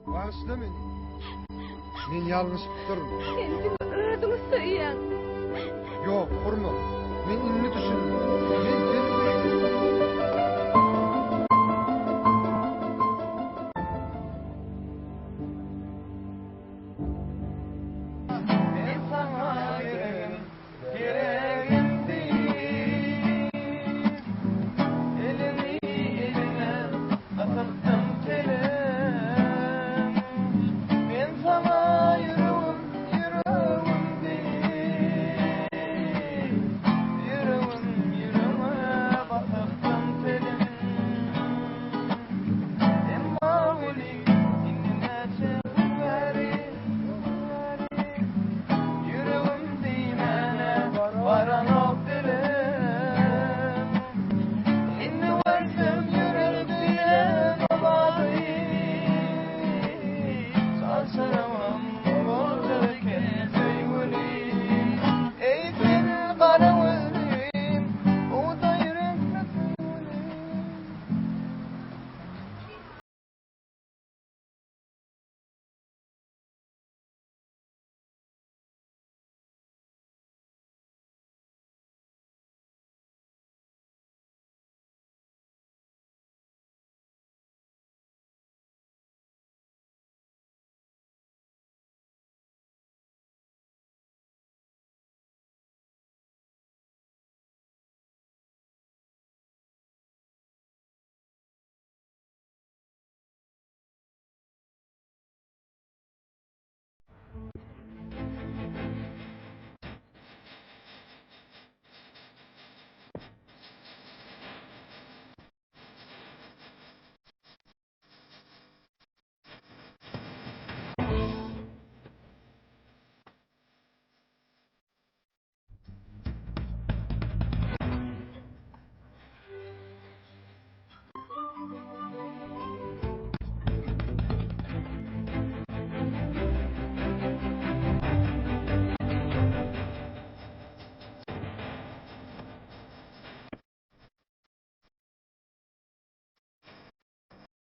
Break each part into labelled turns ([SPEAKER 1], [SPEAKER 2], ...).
[SPEAKER 1] Bağışla beni. Men yalnız durum.
[SPEAKER 2] Sen öldüğünü söyleyen.
[SPEAKER 1] Yok, kurma. Men inni düşün. Men seni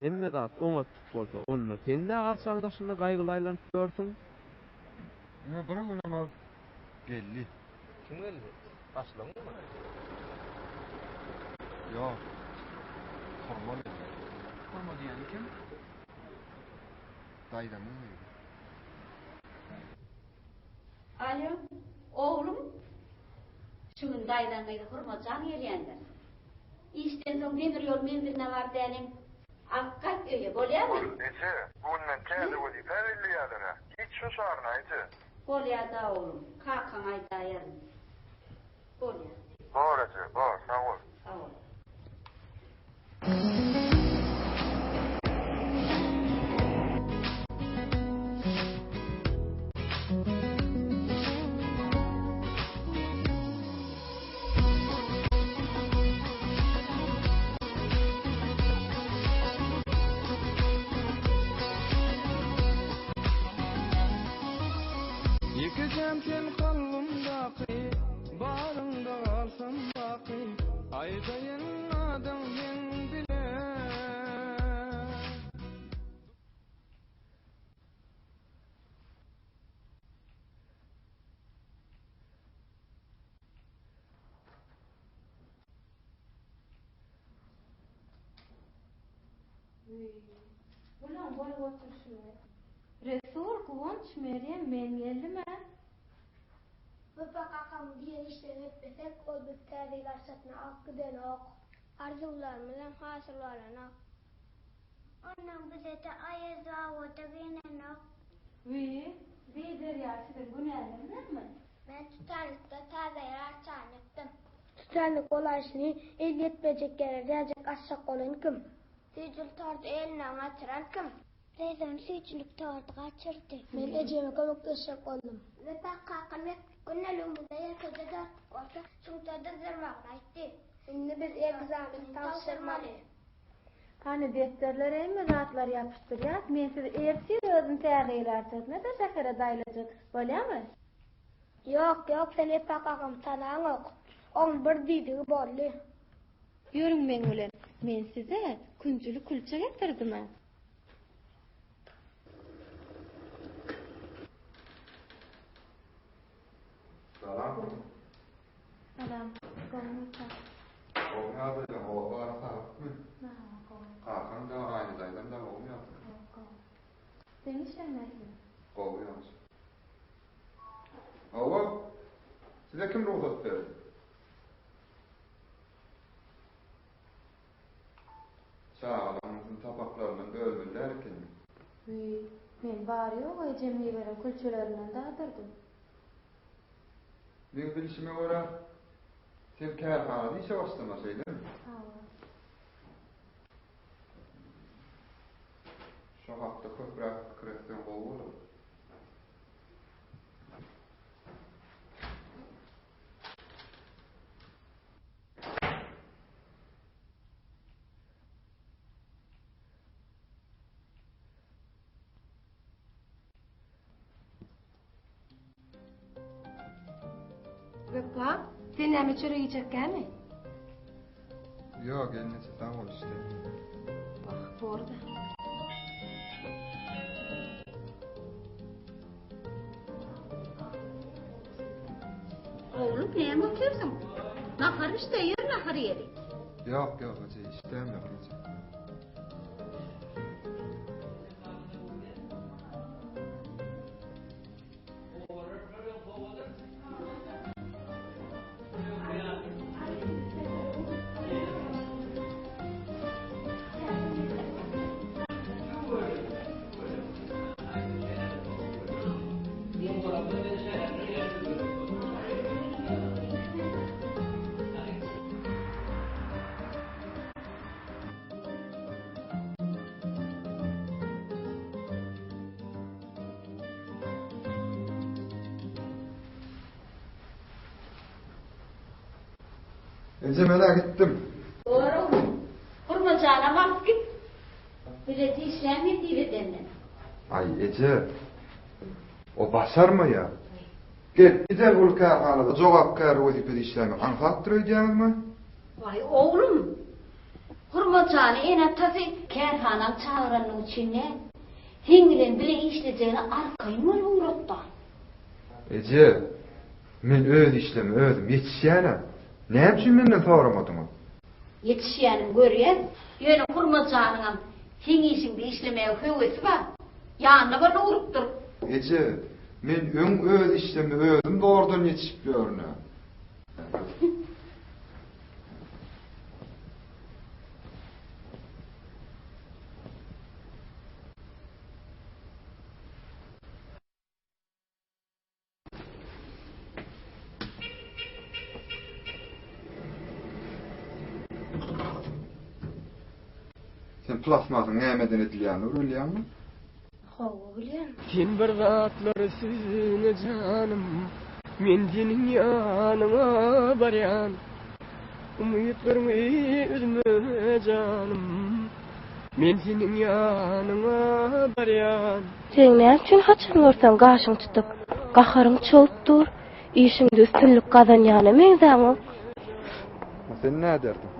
[SPEAKER 3] Emme da oňa tutup bolsa, onda sen de garşaňdaşynda gaýgylaýlanyp görsiň.
[SPEAKER 1] Ne bir günden al geldi.
[SPEAKER 3] Kim geldi? Başlaňmy?
[SPEAKER 1] Yok. Hormon.
[SPEAKER 4] Hormon diýen kim?
[SPEAKER 1] Daýdamyň.
[SPEAKER 5] Alo, oğlum. Şunun daydan gaýda hormatçan gelýändir. İşten soň demir ýol mendine bar dälim. Akkak öýe bolýarmy?
[SPEAKER 6] Neçe? Bundan käde boli ferli ýadyna. Hiç şu sorun aýdy.
[SPEAKER 5] Bolýar-da oğlum. Kakaň aýtaýar. Bolýar.
[SPEAKER 6] Boraçy, bor, sağ ol.
[SPEAKER 5] Sağ ol.
[SPEAKER 4] Yekeceğim sen kalbimdaki, bağrımda kalsam baki, aydayın adım yen bile.
[SPEAKER 2] Ulan bolup oturşu. Resul, Kuvonç, Meryem, men geldime.
[SPEAKER 7] Baba kakam diyen işleri etmesek, o biz terdiler satına akıden ok. Arzularımızdan hasırlarına ok. Ondan bize de ayaz zavota giyinen ok.
[SPEAKER 2] Vi deryasıdır, bu nereden mi?
[SPEAKER 7] Ben tutarlıkta taze yarar çanıktım. Tutarlık olayışını el yetmeyeceklere diyecek aşak olan kim? Sicil tordu eline açıran kim? Teyzem sicillik tordu kaçırdı. Ben Ece'me kömekleşecek oldum. Ve bak kakalmak günelüğümüzde yakıcı dörtlük olsa şuntada zırmakla itti. Şimdi biz egzamin tavsırmalı.
[SPEAKER 2] Hani defterlere mi rahatlar yapıştıryak? Men sizi ersiz özüm tergiyler ne de şekere dayılacak. Bolya mı?
[SPEAKER 7] Yok, sen hep kakam tanağın ok. On bir didiği bolli.
[SPEAKER 2] Yürün men ulen. Men size küncülü külçe getirdim.
[SPEAKER 6] Salam.
[SPEAKER 2] Adam, konuta.
[SPEAKER 6] Olmadı da o var mı?
[SPEAKER 2] Ne konu?
[SPEAKER 6] Kalkan da aynı daydan da olmuyor.
[SPEAKER 2] Sen işlemezsin.
[SPEAKER 6] Oluyor. Alo. Size kim ruhsat verdi? Çağlamızın tabaklarının bölümünderken.
[SPEAKER 2] Men bari o cemiyelerin külçelerinden dağıtırdım.
[SPEAKER 6] Benim bilişime göre sen kârhanada işe başlamasaydın. Şu hafta köprek kırıktan kovulur.
[SPEAKER 2] Rıpa, sen näme çöreği çekkämi?
[SPEAKER 6] Yok, gelmesi tam ol işte.
[SPEAKER 2] Bak, borda.
[SPEAKER 5] Oğlum neye bakıyorsun? Nahar işte yer nahar yeri.
[SPEAKER 6] Yok, hacı işlem yok hacı. Ece ben gittim.
[SPEAKER 5] Doğru. Kurmacağına bak git. Bileti işlem diye denden.
[SPEAKER 6] Ay Ece. O başar mı ya? Gel bir de bu kârhanada cevapkar vazifede işlemek anlattıracağız mı?
[SPEAKER 5] Vay oğlum. Kurmacağını en atası kerhanan çağıranın içine. Hengilen bile işleyeceğini arkayın mı uğrattı?
[SPEAKER 6] Ece. Men öz işlemi özüm yetişýäne. Näme üçin menden soramadym?
[SPEAKER 5] Yetişýänim görýän, ýöne kurmacağının hen işinde işlemeye hüvesi var. Ýanyna bana urupdyr.
[SPEAKER 6] Ece, men öň öz işlemi özüm doğrudan yetişip görünä. Sen plasmasın nämeden edilýänini bilýärmi?
[SPEAKER 5] Hawa bilýän.
[SPEAKER 4] Kim bir zatlar sizine canım, men senin yanına baryan. Umyt verme üzme canım, men senin yanına baryan.
[SPEAKER 7] Sen näme üçin haçan görsen gaşyň tutup, gaharyň çöp dur, işiňde üstünlük gazanýany meňzämi?
[SPEAKER 6] Sen näme derdin?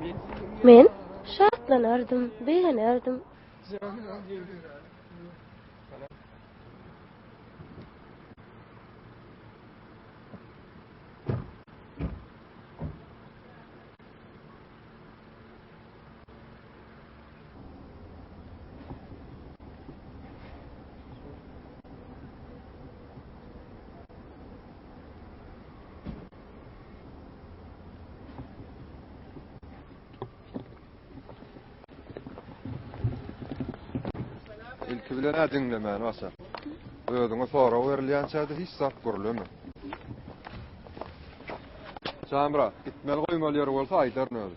[SPEAKER 7] Men şatlanardım, beğenirdim.
[SPEAKER 6] İlki bilen dinlemän başa. Özüňe sora berilýän çäde hiç sap görülmi? Samra, gitmeli goýmaly ýer bolsa aýdar nöl.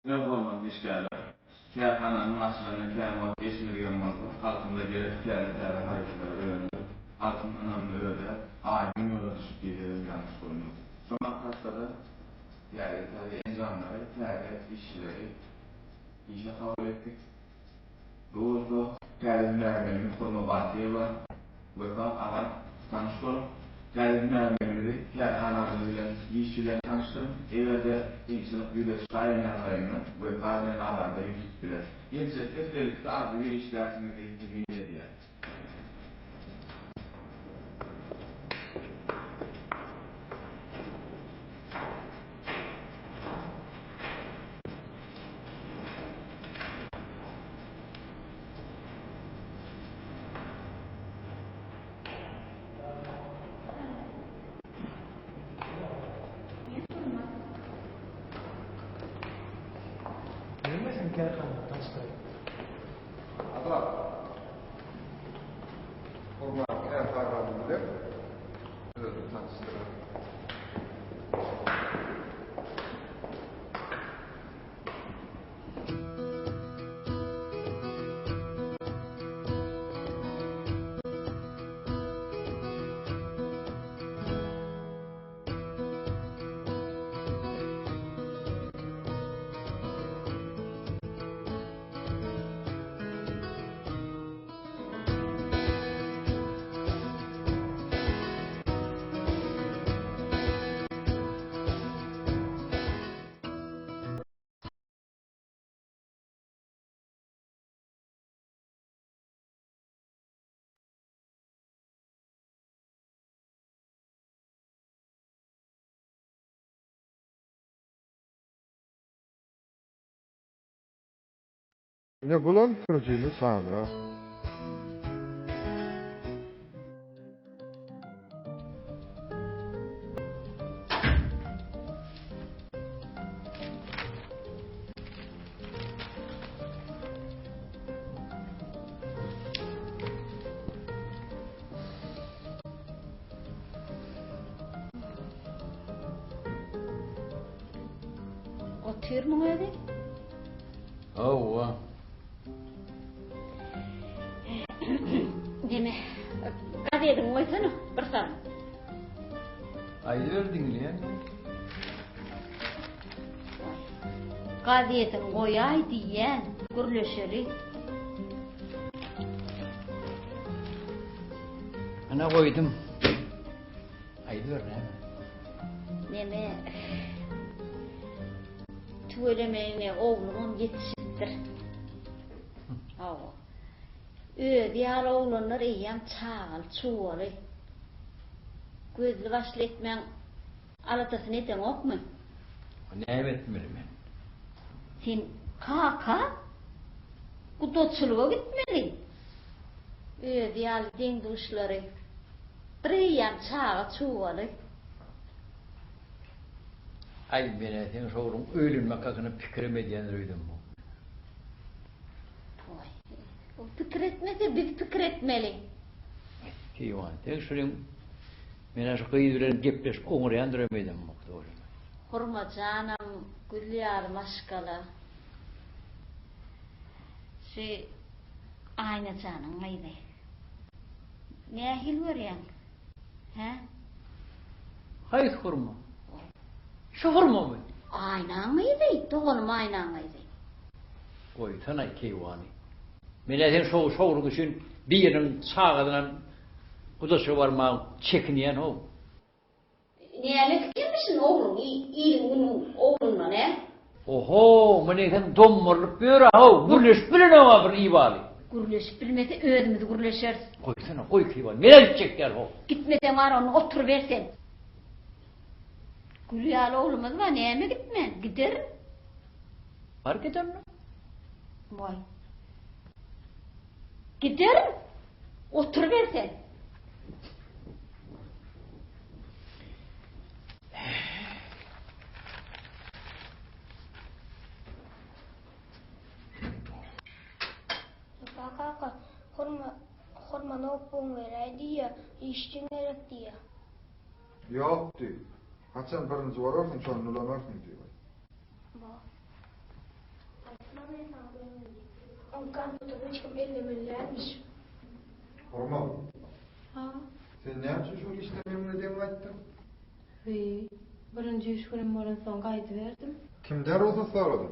[SPEAKER 8] Ne olmadı işgâler. Kârhananın aşlarına kârmat geçmeli görmezdi. Altında gerek kârli hareketler öğrendi. Altından öyle Aydın yola düşüp gidelim yanlış koyunu. Sonra hastada yani tabii enzamları, yani işçileri işe kabul ettik. Doğru geldiğimlerinin kurma bahçeye var. Burada adam tanıştırım. Geldiğimlerinde yani anadolu'yla işçiler tanıştırım. Evde insanlık yüzde sayınlarını ve kahvenin alanda yüzüktüler. Yemsette birlikte azı bir iş dersini de diye.
[SPEAKER 6] Ne kullan projeni sana.
[SPEAKER 5] Otur mu öyle?
[SPEAKER 9] Hava.
[SPEAKER 5] Deme, gazetin koysana, bir sarı.
[SPEAKER 9] Ayı verdin lan.
[SPEAKER 5] Gazetin koyay diyen, gürleşeri.
[SPEAKER 9] Ana koydum. Ayı ver lan.
[SPEAKER 5] Deme, tüvelemeyine oğlunun yetişiptir. Hava. Diğer oğlanlar iyiyem çağıl, çuvalı. Gözlü başlı etmen alatasını eten ok mu?
[SPEAKER 9] Ne etmedim ben?
[SPEAKER 5] Sen kaka kutotçuluğa gitmedin. Diğer den duşları iyiyem çağıl, çuvalı.
[SPEAKER 9] Ay beni sen sorun ölüm makasını fikrime diyen duydum bu.
[SPEAKER 5] O fikir etmese biz fikir etmeli.
[SPEAKER 9] Kivan, sen sorun beni şu kıyıdırın gepleş oğrayan duramıydım bu doğru.
[SPEAKER 5] Hurma canım, gülyar maşkala. Aynı canım aydı. Ne ahil var yan? He?
[SPEAKER 9] Hayır hurma. Şu hurma mı?
[SPEAKER 5] Aynan mıydı? Doğanım aynan mıydı?
[SPEAKER 9] Koy sana kivanı. Beni sen soğuk için bir yerin sağından kudası var mı çekiniyen o.
[SPEAKER 5] Niye fikirmişsin oğlum? İyiliğinin oğlunla ne?
[SPEAKER 9] Oho, beni sen dommurlup bir ha, gürleş bile ne var bir iyi bari.
[SPEAKER 5] Gürleşip bilmese ödümüzü gürleşeriz.
[SPEAKER 9] Koy sana koy kivanı. Nereye gidecek yer o?
[SPEAKER 5] Gitmeden var onu otur versen. Gülyalı oğlumuz var, neye mi gitmen? Giderim.
[SPEAKER 9] Fark eder mi?
[SPEAKER 5] Vay. Giderim. Otur versen.
[SPEAKER 7] Kaka, hormana okun vereydi ya, işçin gerek diye.
[SPEAKER 6] Yok diyor. Haçan birinci vararsın, sonra ulanarsın diyor.
[SPEAKER 7] Onkan tutup hiç kim ellemeliymiş.
[SPEAKER 6] Hormon.
[SPEAKER 5] Ha?
[SPEAKER 6] Sen näçe şol işlememle deň aýtdyň?
[SPEAKER 2] Birinji iş günüm bolan soň gaýdy berdim.
[SPEAKER 6] Kimden ruhsat soradın?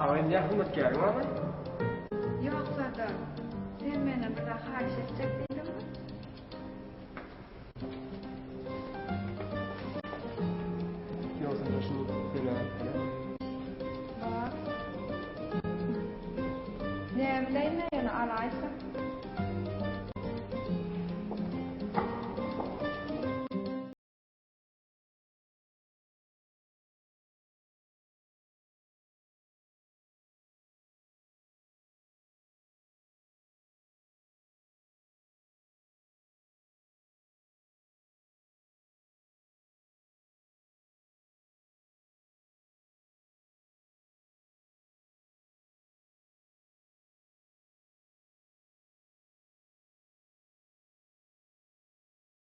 [SPEAKER 4] Awen ya hizmetkarim var mı?
[SPEAKER 2] Yok sada. Sen meni burada haýyş etjek diýdimmi?
[SPEAKER 4] Yoksa da şu böyle.
[SPEAKER 2] Bak. Nämeläýme ýöne alaýsa?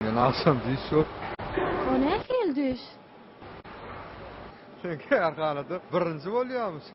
[SPEAKER 6] Men alsam diýiş ýok.
[SPEAKER 2] O nähil düş?
[SPEAKER 6] Sen kärhanada birinji bolýarmysyň.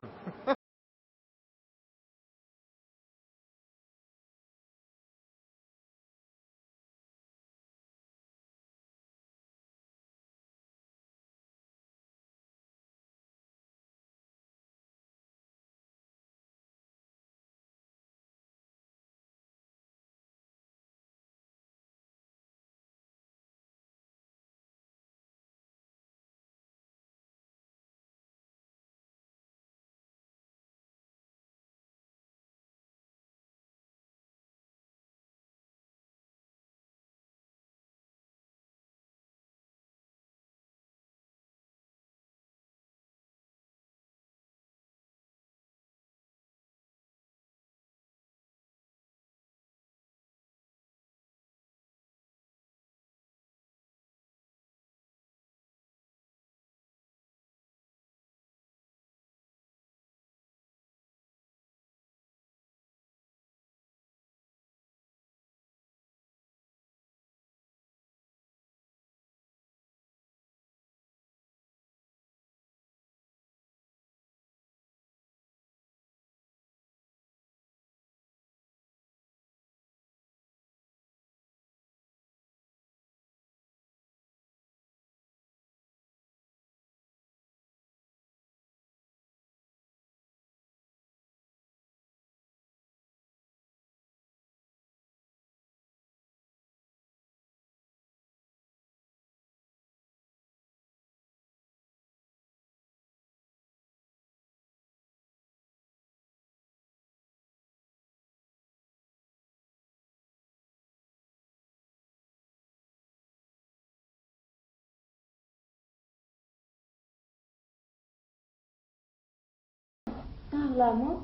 [SPEAKER 2] Ağlama.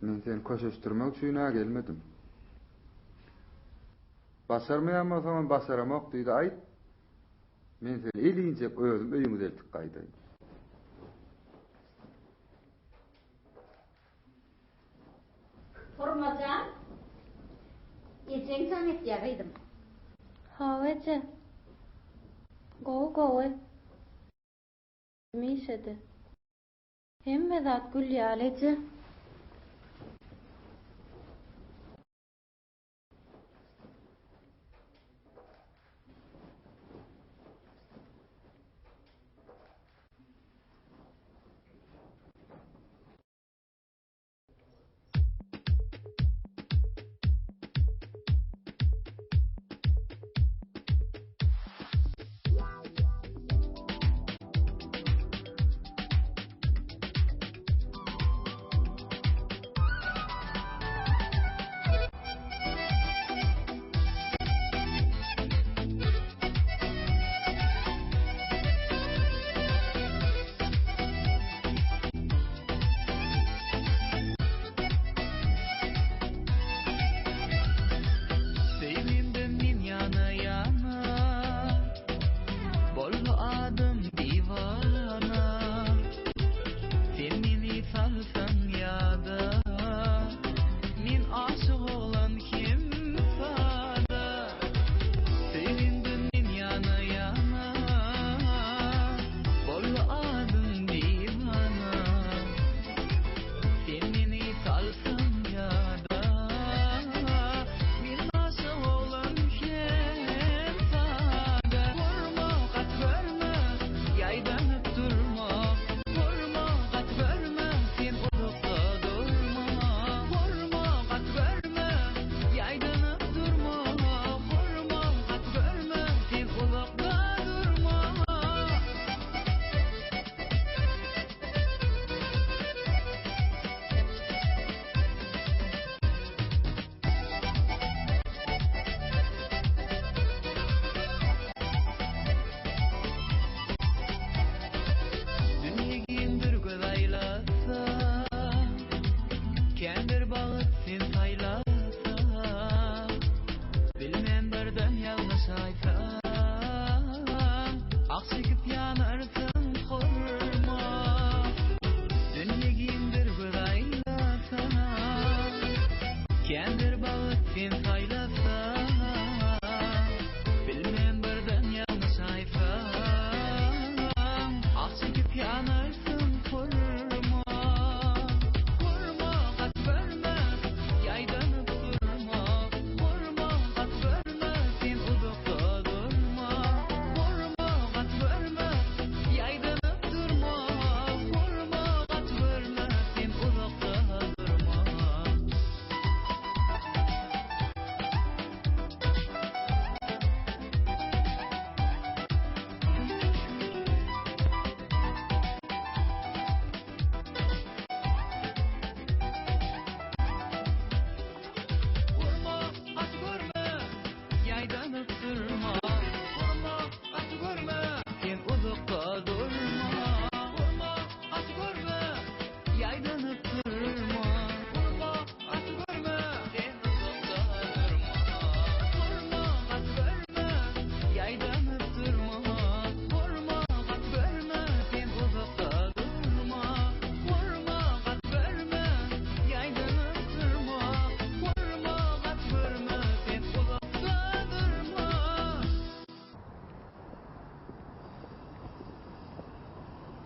[SPEAKER 6] Men seni köşeştirmek üçin gelmedim. Başarmaýanmasaň başaramak diýdi aýt. Men seni eliňçe özüm öýüňe eltip gaýdaýyn.
[SPEAKER 5] Hormajan, ejeň saňyt ýagydım.
[SPEAKER 2] Hawaje. Go. Mişedi. Hemme zat gül ýalyjy.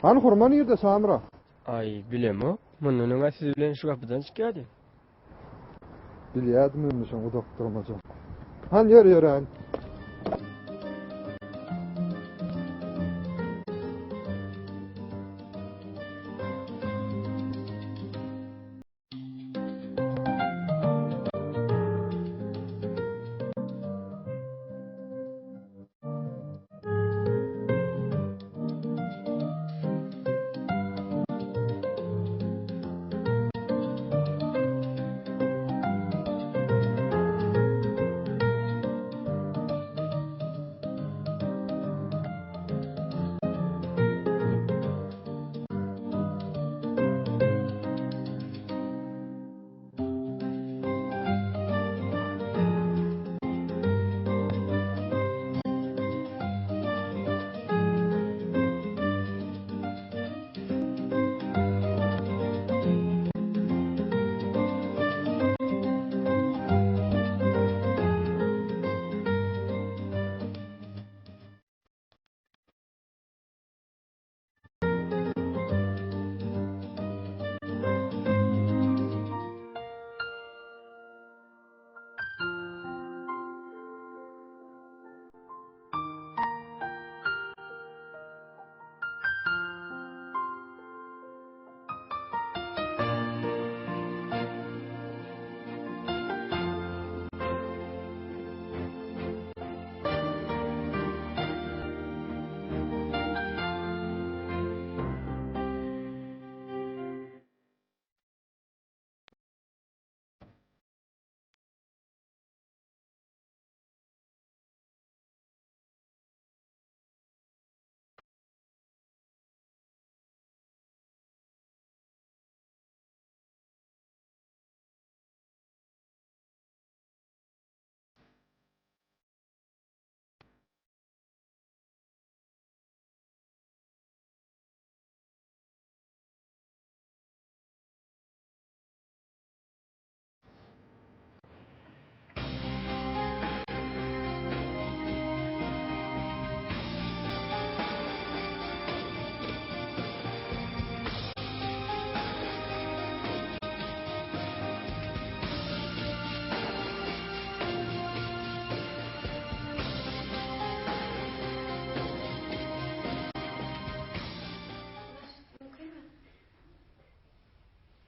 [SPEAKER 1] Han hurma nerede Samira?
[SPEAKER 4] Ay bilemo. Munun siz bilen şu kapıdan çıkıyordu.
[SPEAKER 1] Bilýärdim men şoň udakdyrmaja. Han ýör han.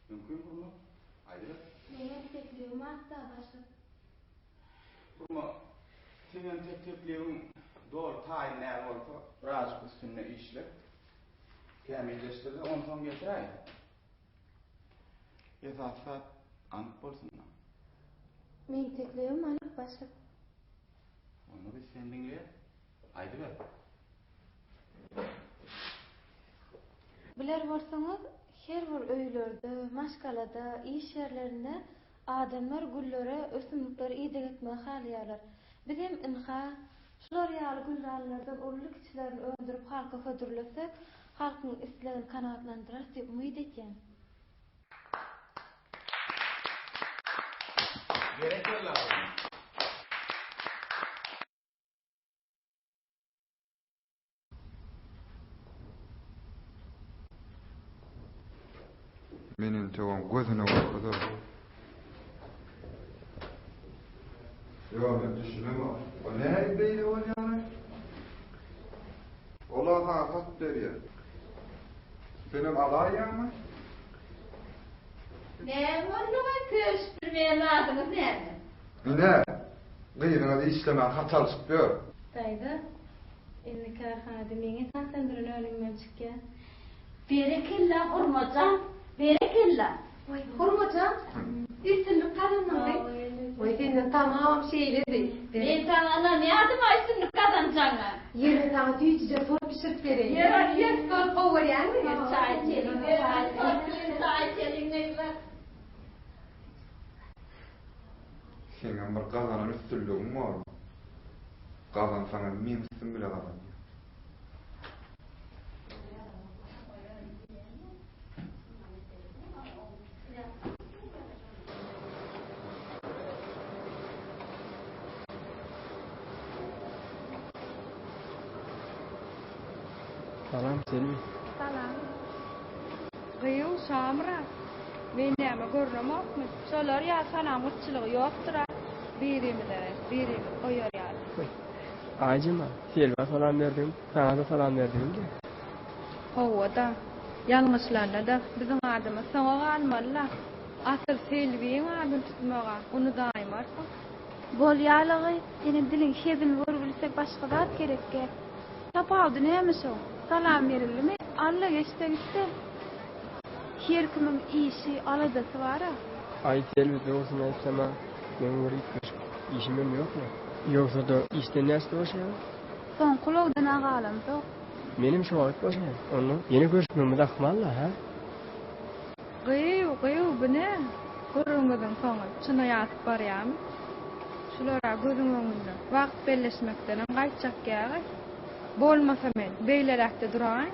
[SPEAKER 8] Mümkün kurma. Haydi.
[SPEAKER 2] Neye tekliyorum hatta başlık.
[SPEAKER 8] Kurma. Senin teklifin doğru tayinler olsa birazcık üstüne işlep temizleştirdi. Ondan sonra getireyim. Esaslar anık bolsunlar.
[SPEAKER 2] Men tekliyorum anık başlık.
[SPEAKER 8] Onu biz sen dinle. Haydi be.
[SPEAKER 2] Biler bolsaňyz, her bir öýlerde, maşgalada, iş ýerlerinde adamlar güllere, ösümlikleri ýydyk etmegi halýarlar. Biz hem inha, şular ýaly güllarlardan urly kişilerini öldürüp halka hödürlesek, halkyň islegini kanatlandyrar diýip umyt etýän.
[SPEAKER 8] Gerekirler.
[SPEAKER 6] Menin töwüm gözüne bakdy. Yo, men düşünemem. O näme beýle bolýar? Ola hak berýär. Senem alaýarmy?
[SPEAKER 5] Ne bolýar? Köşdürmeye lazımız nerede?
[SPEAKER 6] Mine, gyýyňyza işlemen hatal çykýar.
[SPEAKER 2] Daýda, indi karhanada meňe sansandyran önüňden çykýar.
[SPEAKER 5] Berekilla hurmacan, berekilla.
[SPEAKER 10] Hurmacan, üstünlük kazanmadı. Oy senin tamam şeyledi.
[SPEAKER 5] Ben sana ne yardım açtın kazanacağına?
[SPEAKER 10] Yerine sana tüyücüce sor pişirt vereyim. Yer sor kovar yani.
[SPEAKER 5] Çay içelim, çay içelim ne güzel.
[SPEAKER 6] Senin bir gazanan üstünlüğün var. Gazan sana minsin bile gazan.
[SPEAKER 4] Salam Selim.
[SPEAKER 2] Salam.
[SPEAKER 10] Gıyıl Şamra. Men näme görnemokmy? Şolar ya salamatçylygy ýokdur. Birimi koýar ýaly.
[SPEAKER 4] Acıma. Selva salam verdim. Sana da salam verdim de.
[SPEAKER 10] Howada. Ýalňyşlarna da biziň adymy soňa galmalylar. Asyl Selwiň adyn tutmaga, uny daýym arsyň.
[SPEAKER 2] Bolýalygy, ýene diliň hezini görbilsek başga zat gerekke. Tapawdy näme şo? Salam berilimi? Alla geçdegitde. Her kimin işi aladasy bara.
[SPEAKER 4] Ay Selvi olsun aýtsama, men görýär. İşim yok mu? Yoksa da işte näste bolýar?
[SPEAKER 2] Soň kulagdan agalam zok.
[SPEAKER 4] Menim şu wagt bolýar. Onu ýene görüşmemi de ahmalla ha?
[SPEAKER 10] Gıyıl bu ne? Gürüňiziň soňy çyna ýatyp barýarmy? Şulara gözüň öňünde wagt belleşmekden gaýtjak ýaly. Bolmasa men beýlerekde duraýyn.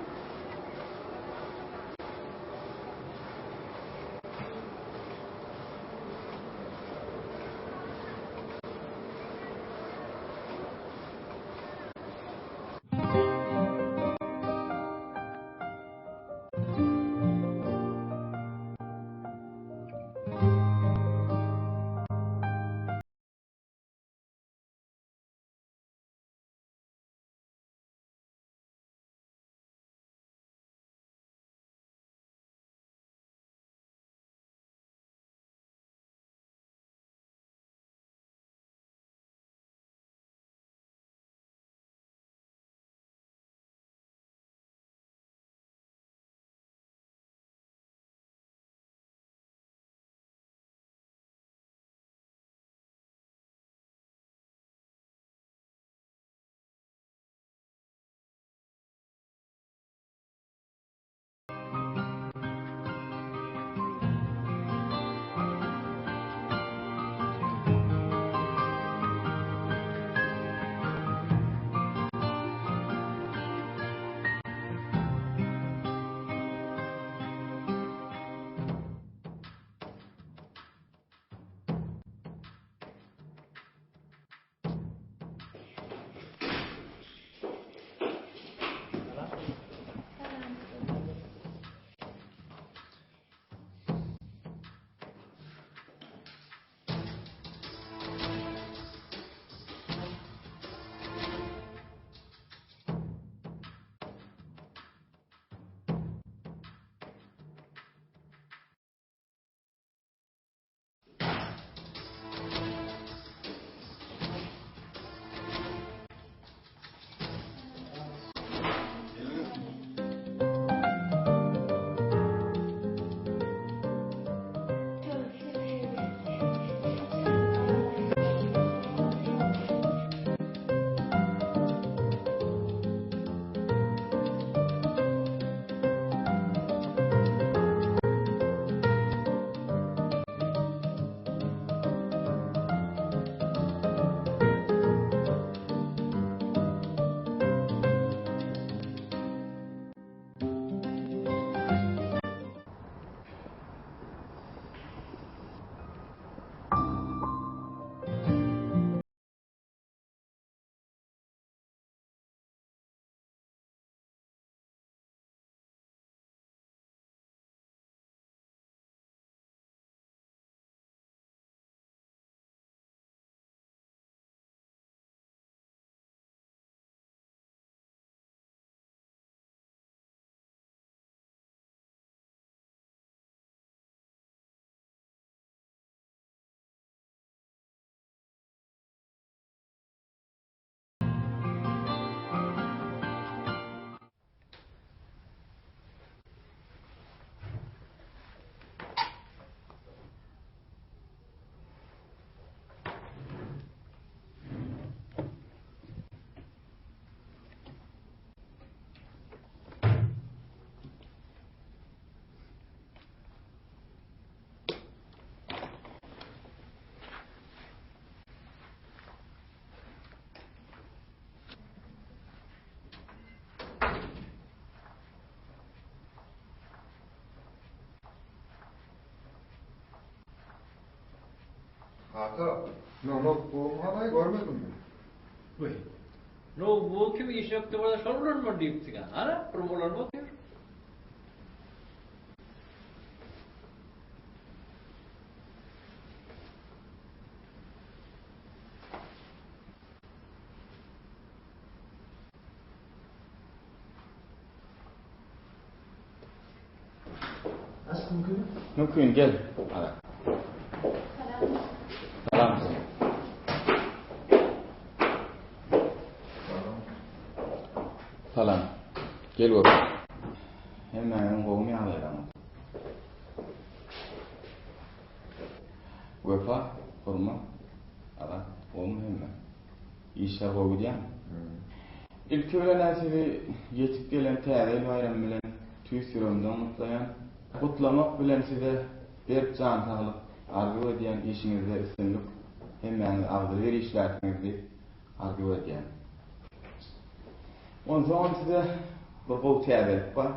[SPEAKER 6] Ata, bu halay görmedin mi?
[SPEAKER 9] Vay. Bu kim iş yaptı burada sorulur mu deyip tıkan? Ana, promolar mı diyor?
[SPEAKER 8] mümkün? Mümkün, gel. Ara. Salam. Salam. Gel otur. Hemen kovmi alayım. Vefa, hurma. Ara, kovmi hemen. İşler kovmi diyen. İlk öğrenesiyle yetip gelen təzəl bayram bilen tüysürümden mutlayan, kutlamak bilen size bir can sağlık arzu ediyen işinizde üstünlük hemen arzu ver işlerinizi arzu ediyen. Ondan sonra size bir bol təzəlik var.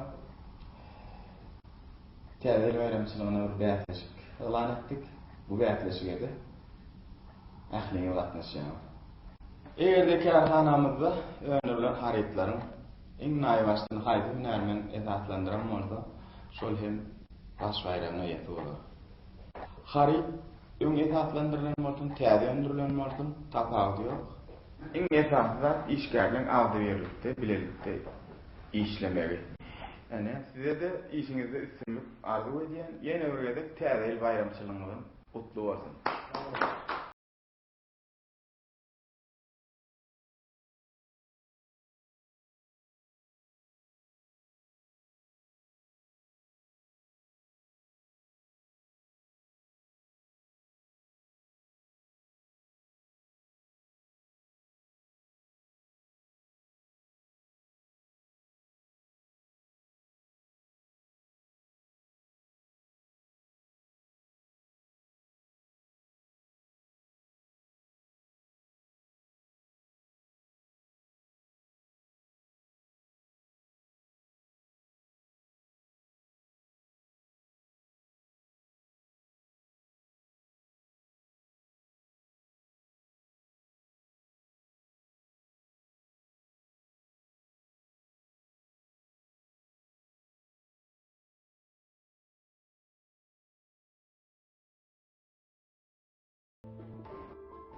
[SPEAKER 8] Təzəl bayramçılığına bir bəyətləşik elan ettik. Bu bəyətləşikə de əhlini ulatmışyam. Eğer de kârhanamızda önerilen haritlerin en nayvaştığını haydi hünermen esaslandıran olsa şol hem baş bayramına yeti olur. Harit ön esaslandırılan olsun, təzi öndürülen olsun, tapağıdı yok. En esasında işgərlen aldı verildi, bilelikte işlemeli. Yani size de işinizde üstünlük arzu ediyen yeni öğredik təzi bayramçılığının kutlu olsun.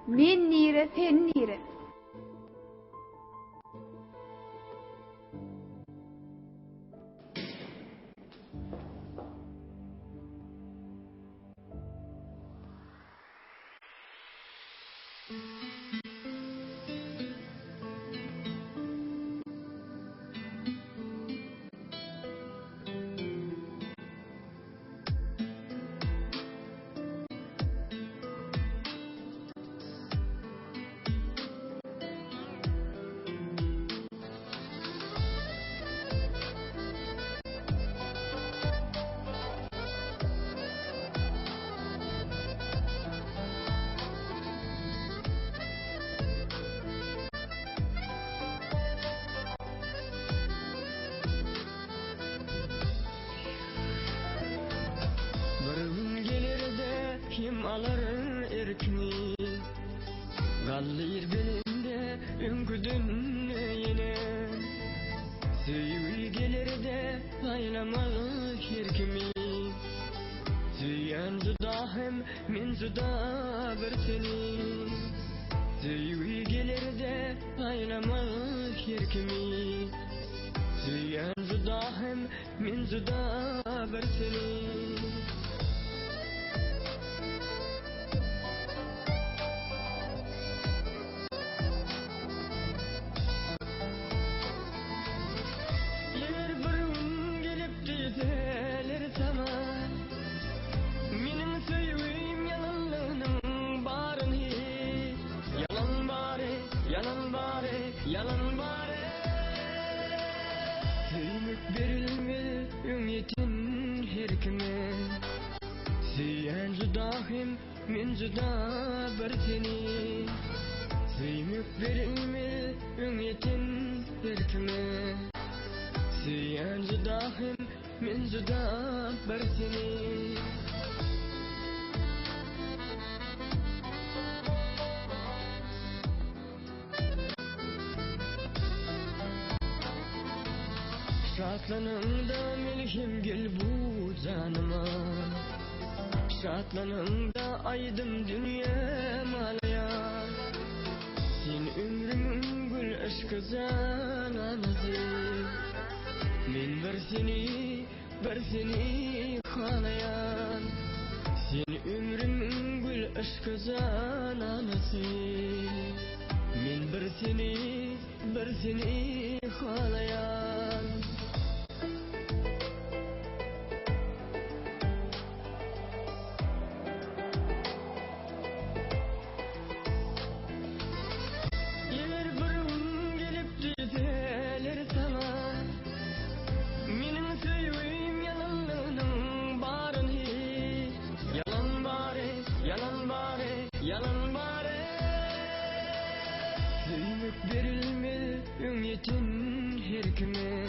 [SPEAKER 10] Men nire, sen nire.
[SPEAKER 4] Kim alır erkini Gallir belinde ünküdün yine Süyü gelir de aylamalı kirkimi Süyen zudahım min zuda bir seni Süyü gelir de aylamalı kirkimi Süyen zudahım min zuda bir seni Yalan bari Süymük verilmeli ümmetin her kime Süyen zudahim min zuda bir seni Süymük verilmeli ümmetin her kime Süyen zudahim min zuda bir seni Şatlanımda melihim gel bu canıma Şatlanımda aydım dünya malaya Sen ömrümün gül aşkı zananızı Men ver seni bir seni halayan. Sen ömrümün gül aşkı zananası. Men bir seni halayan. Gelir bir gün gelip düzelir sana. Menin söýüğüm yalanlığının barın hiç. Yalan bare, yalan bare, yalan bare. Söýmek berilmez ümmetin her kime.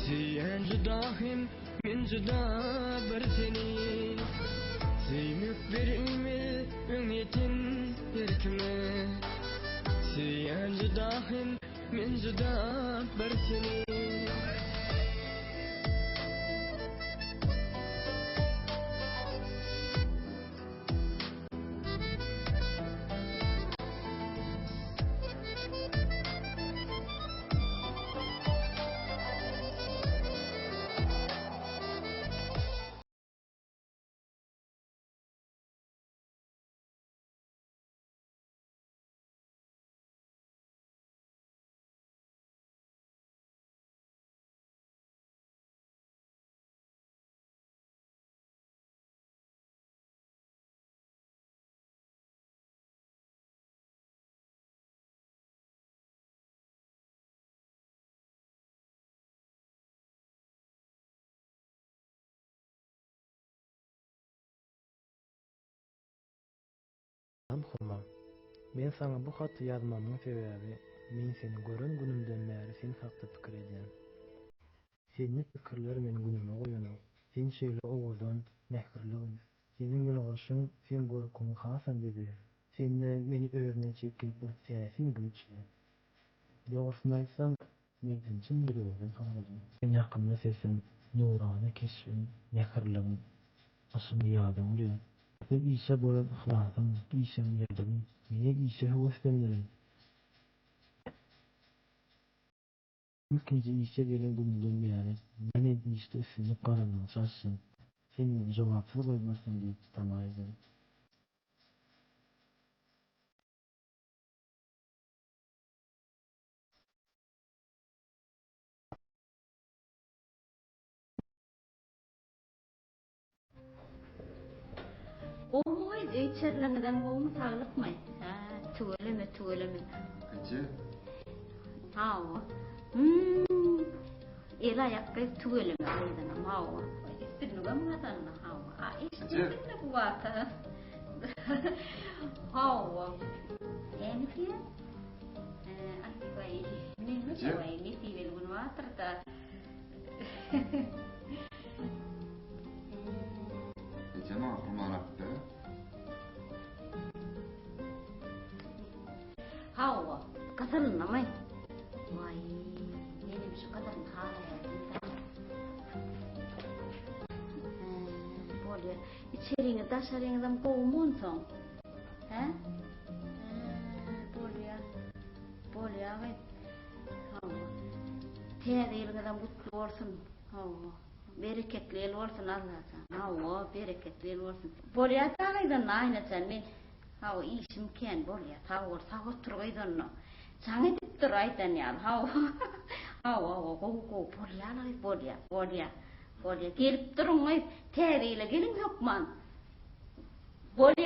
[SPEAKER 4] Söýen judahim, men juda bir seni. Söýmek berilmez ümmetin her kime. Söýen judahim, men juda bir seni.
[SPEAKER 11] Hurma, men sana bu haty ýazmamyň sebäbi, men seni gören günümden bäri sen hakda pikir edýän. Senin pikirler meni günüme goýanok. Sen şeýle owuzdan nähirligin, senin ýolgoşyň, sen gorkuň hasan dedi. Sen meni özüne çekip bir säsin güçli. Ýogursyny aýtsam, men çyn ýüregimden haňladym. Sen ýakynda sesin, nurany keşfin, nähirligin, aşyny ýadyň bilen. Sen işe bolan ıhlasın, işe yerdim, mene işe hoşlanırım. İkinci işe gelen günden beri, mene işte üstünü karanlığı şaşsın. Senin cevapsız koymasın diye tutamaydım.
[SPEAKER 5] Oy, içerlerden olmu sağlıkmay. Tüveleme.
[SPEAKER 6] Gece?
[SPEAKER 5] Ha o. Ela yakkay tüveleme aydanam ha o. İstirnu gammadanna ha o. İstirnu bu vata. Ha o. Yani ki? Ay, ne vay, ne tivel bunu vatarda.
[SPEAKER 6] Gece mi aklıma raktı?
[SPEAKER 5] Hawa, kasalınamay. Vay, benim şu kadarın hala böyle içeriğine taşarığından kovmun son. He? Böyle ya. Hawa. Teyzeylerinden mutlu olsun. Hawa. Bereketli olsun Allah'tan. Hawa, bereketli olsun. Böyle ya tağaydan aynı sen men. Hawa işim ken böyle ya tağı turgaydan no. Sange tiptir aytan ya. Hawa go böyle gelip durun ay teyzeyle gelin yokman. Böyle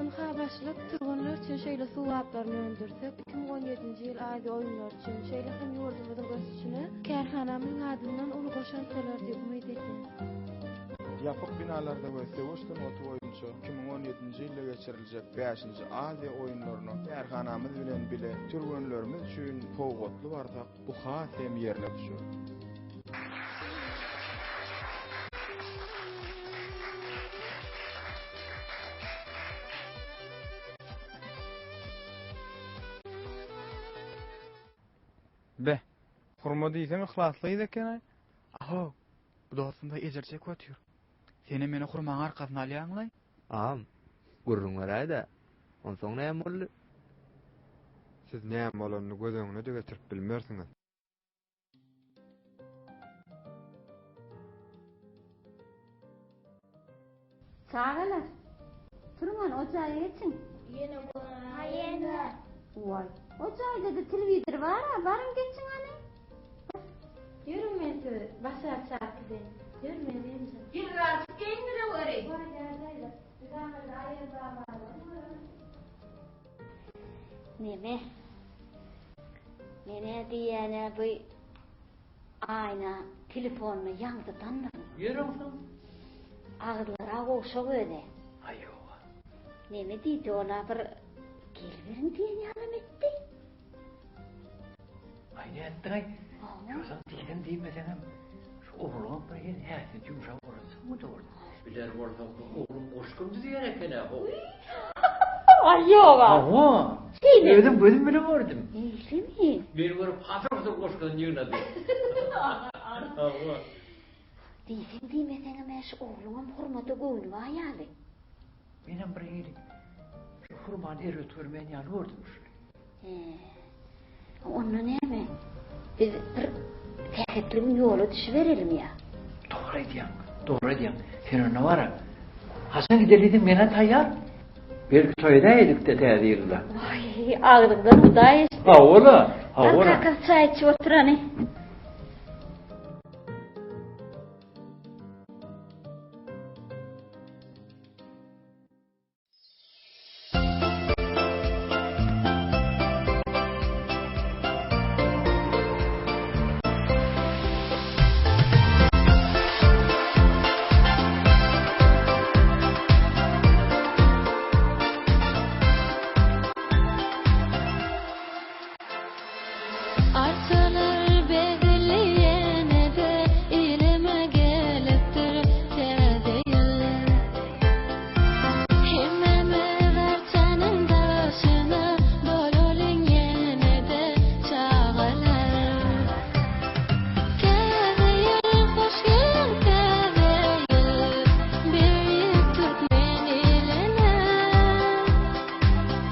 [SPEAKER 2] Ymhabaşlyk turgunlar üçin şeýle suwaplarny öndürsek, 2017-nji ýyl Aziýa oýunlary üçin şeýle hem ýurdumyzyň ösüşine kärhanamyň adyndan uly goşan bolar diýip umyt etdim.
[SPEAKER 12] Yapık binalarda gösteri boştan otu oyuncu 2017-nji ýylda geçiriljek 5-nji Aziýa oýunlaryny kärhanamyz bilen bile turgunlarymyz üçin howgatly bardak bu has hem ýerine düşür.
[SPEAKER 13] Be, hurma diýsem ihlasly eken. Aho, bu dostumda ejerçek ötüyor. Seni meni hurmaň arkasyna alýaňly?
[SPEAKER 3] Am, gurrunlar aýda. Onsoň näme boldy?
[SPEAKER 1] Siz näme bolanyny gözüňize de getirip bilmersiňiz.
[SPEAKER 5] Çağalar. Turman ocağa geçin.
[SPEAKER 7] Yine bu. Hayene.
[SPEAKER 5] Vay. Ocağda da televizor var ha. Barın geçin hani.
[SPEAKER 2] Ýürüm men sizi başa çakdy. Ýür men enje.
[SPEAKER 5] Bir razı kendine varayım.
[SPEAKER 2] Var ýa-da. Bizamda aýyrda bar.
[SPEAKER 5] Neme? Mene diýene bu ayna telefonuma ýaňdytanmy?
[SPEAKER 9] Ýürüňsiň?
[SPEAKER 5] Ağızlara goşak öde.
[SPEAKER 9] Ayo.
[SPEAKER 5] Neme diýdi ola bir gelberin diýen ýalym etdi.
[SPEAKER 9] Aýna etdiň. Ýozak diýen diýmeseňem şu oğlum bir ýer häsiň ýumşak bolsa mu dogry. Biler bolsa oğlum goşgumdy diýer eken ha.
[SPEAKER 5] Ay yoga.
[SPEAKER 9] Awa. Özüm gözüm bile gördüm.
[SPEAKER 5] Eýsemi?
[SPEAKER 9] Bir görüp hatırsa goşgan ýynady. Awa.
[SPEAKER 5] Diýsen diýmeseňem şu oğlum hurmata göwnü baýaly.
[SPEAKER 9] Menem bir ýeri şu hurmany eret görmän ýaly gördüm.
[SPEAKER 5] Onu näme? Biz bir tähetliň ýoly düşüberelim ýa.
[SPEAKER 9] Dogry diýen, dogry diýen. Sen ona bara. Hasan gidelim mena taýýar. Belki toýda edik de täze ýylda.
[SPEAKER 5] Ay, ağzından uday.
[SPEAKER 9] Awala, awala.
[SPEAKER 5] Kaka çay içip oturany.
[SPEAKER 14] Artalar beğleyene de ilime gelipdir täze ýyl. Hemmeme verçanyň başyna bololyn ýene de çağalar. Täze ýyl, hoş gelin täze ýyl, bir türkmen eline.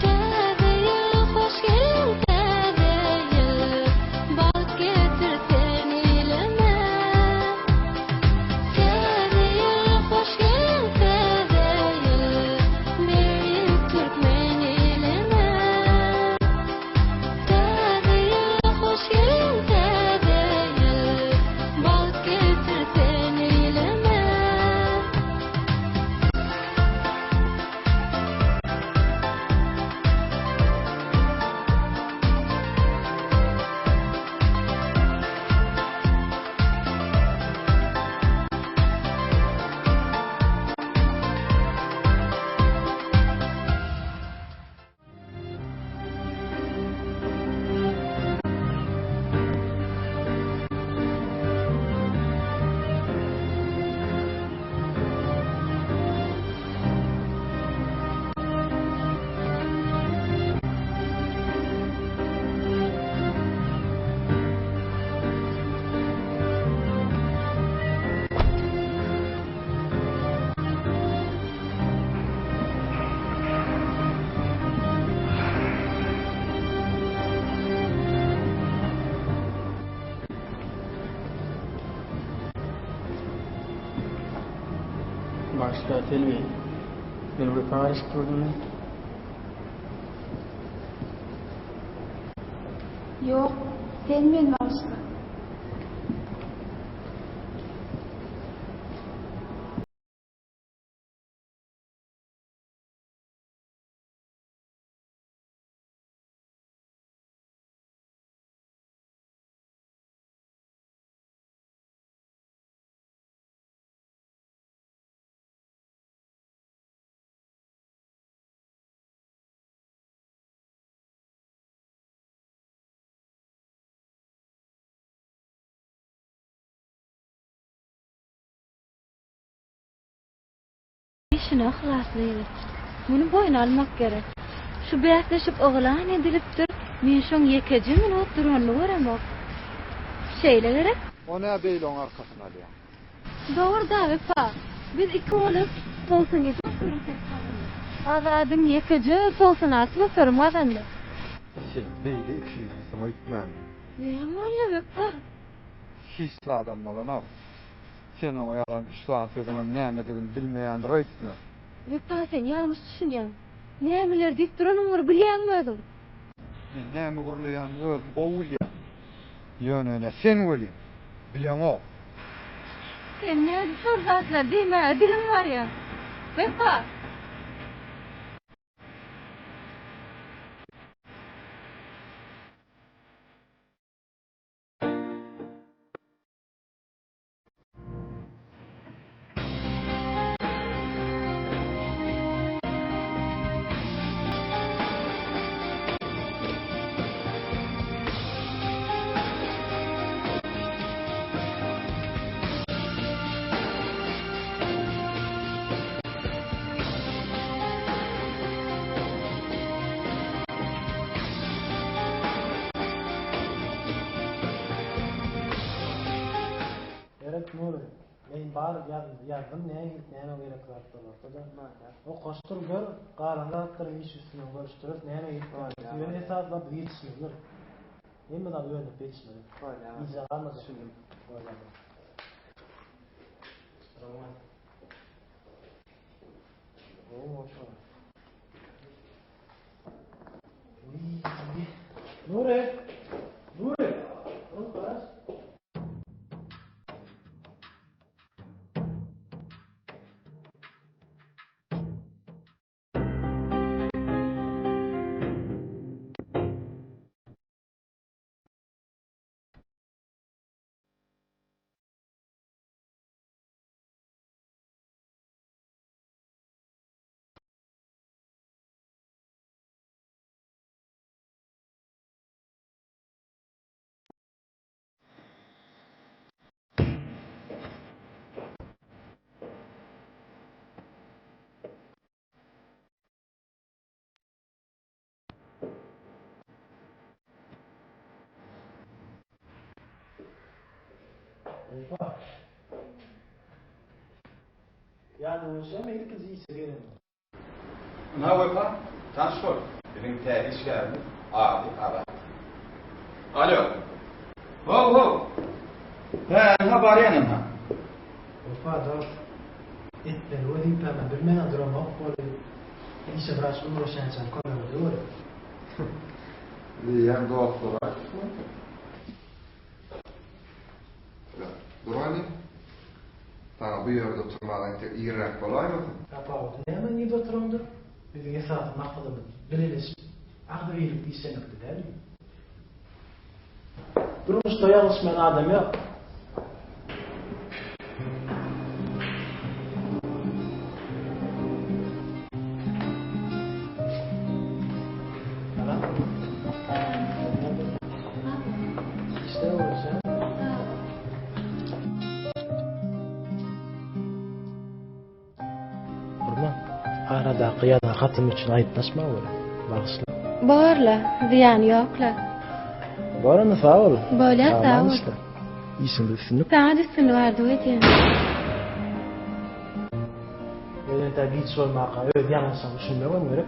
[SPEAKER 14] Täze ýyl, hoş gelin täze ýyl, bak getirsen ilime. Täze ýyl, hoş gelin täze ýyl, bir türkmen eline. Täze ýyl, hoş gelin täze ýyl, bak getirsen ilime.
[SPEAKER 4] Başka telvi. Ben bir karıştırdım.
[SPEAKER 2] Yok, sen men başka. şuna hlaslaydı. Bunu boyun almak gerek. Şu bäsleşip oglan edilipdir. Men şoň ýekeji minut duranyny göremek. Şeýle gerek.
[SPEAKER 1] Ona beýle oň arkasına alýar.
[SPEAKER 2] Doğru da pa. Biz iki olup bolsun gidip Azadyň ýekeji bolsun asly sormadandy.
[SPEAKER 1] Sen beýle işini aýtman.
[SPEAKER 2] Näme pa?
[SPEAKER 1] Hiç adam bolana. Sen o yalan islah sözüňe näme diýdiňi bilmeýändir aýtma.
[SPEAKER 2] Pa sen ýalňyş düşünýän. Nämeler diýip duranyňy bilýänmedin.
[SPEAKER 1] Men näme gurlaýan öz owulýa. Ýöne sen welin. Bilen o.
[SPEAKER 2] Sen näde sorsatlar diýme, dilim var ya. Pa.
[SPEAKER 11] Gerek nur. Men bar yardım näme gerek var da. O koştur gör, qaranlıqlar iş üstüne görüştürüp näme gerek var. Sen hesaplap yetişmir. Hem de öyle yetişmir. Biz anladık düşündüm. Tamam. O şu. Nure. Oğlum Baras. Opa. Yani o şey mi ilk kızı iyisi gelin?
[SPEAKER 6] Ne yapalım? Tanıştır. Benim terhis geldi. Abi, ara. Alo. Ho. Ben haberim ha.
[SPEAKER 11] Opa da etler o değil ben bilmem durum yok böyle. İşe biraz uğraşacağım kadar doğru.
[SPEAKER 6] Diyen doktor var. Durani. Sana bu yerde oturmadan tek iğrenç kolay mı?
[SPEAKER 11] Papa, näme niye oturumdur? Bizge saat naqdı bilelis. Agdı verip isenekdi değil mi? Durmuşda yalnızmayan adam yok. İşte o sen. Arada qiyada xatım üçün ayıtlaşma olur. Bağışla.
[SPEAKER 2] Barla, ziyan yokla.
[SPEAKER 11] Barını sağ ol.
[SPEAKER 2] Böyle sağ ol.
[SPEAKER 11] İyisin düşünüp.
[SPEAKER 2] Sana düşsün vardı öyle.
[SPEAKER 11] Öyle tabi hiç sormaka. Öyle yanılsam düşünmem gerek.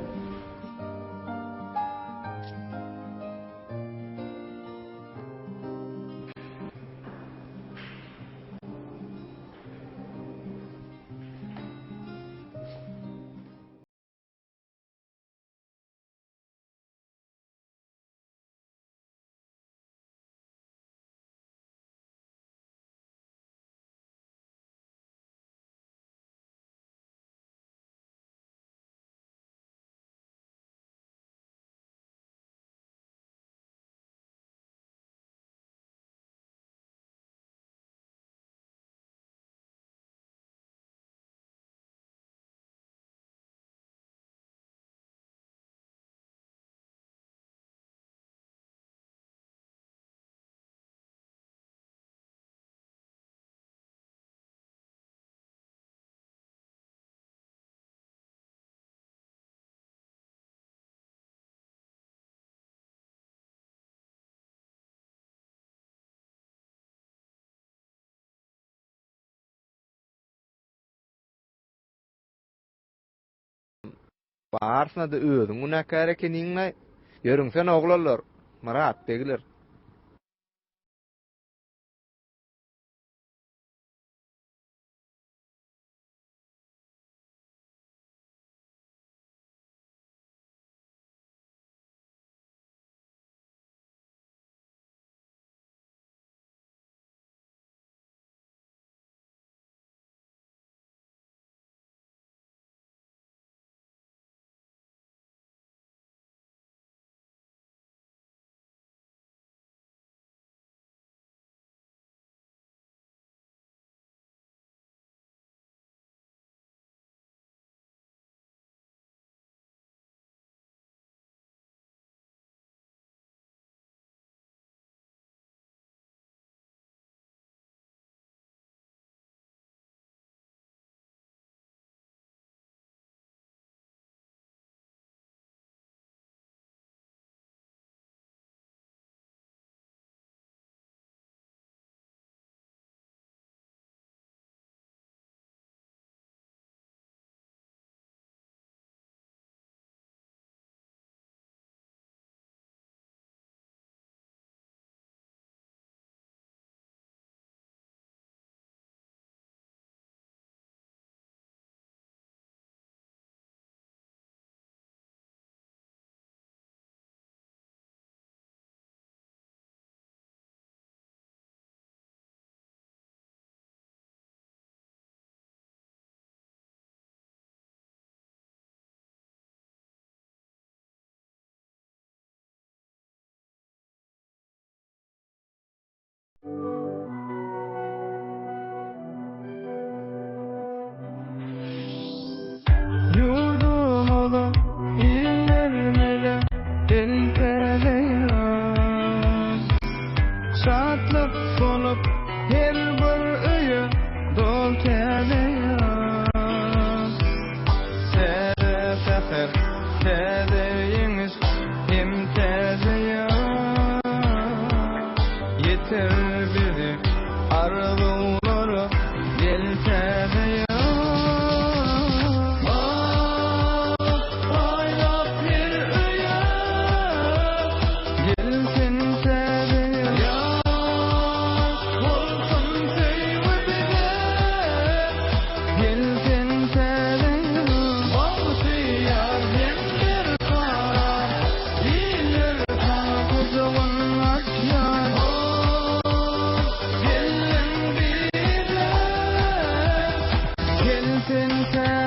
[SPEAKER 15] Barsına da özüň günäkär ekeniňle ýörüňsen oglanlar, marat begiler.
[SPEAKER 16] Yurdum ola illermele elpereyan Şatlık solup her bir öýe dol teleyan Tere seher tedeyiňiz hem tedeyan Yeter bizi arzuları gel tedeyan Sen